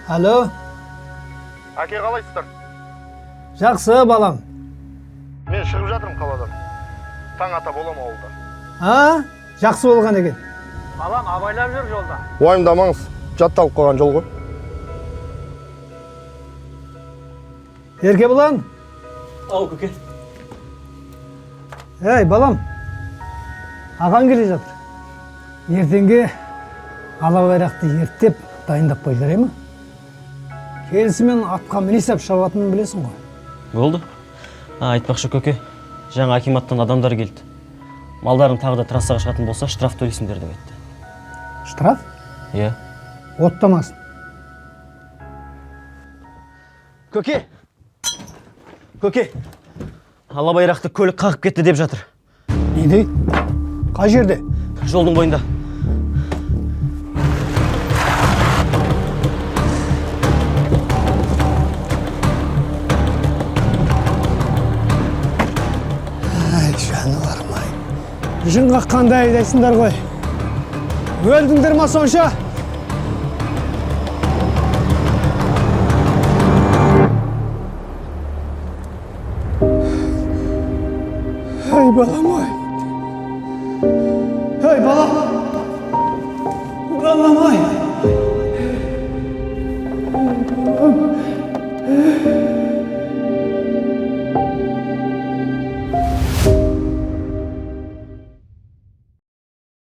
Alo, Әке қалайсыздар? жақсы балам. Мен шығып жатырмын қаладан. Таң ата болам ауылда. А, жақсы болған екен. Балам абайлап жүр жолда. Уайымдамаңыз, жатталып қойған жол ғой. Еркебұлан, Ау көке. ей балам, ағаң келе жатыр. Ертеңге ала байрақты ерттеп дайындап қой жарай ма? Келісімен атқа міне сап шабатынын білесің ғой. Болды. Айтпақшы көке, жаңа акиматтан адамдар келді. Малдарың тағы да трассаға шығатын болса, штраф төлейсіңдер деп айтты. Штраф? Иә. Оттамасын. Көке! Көке! Ала байрақты көлік қағып кетті деп жатыр. Не дейді? Қай жерде? Жолдың бойында. Ай, жануарым-ай. Жүн қаққандай айдайсыңдар ғой. Өлдіңдер ма сонша? Ай, балам-ай.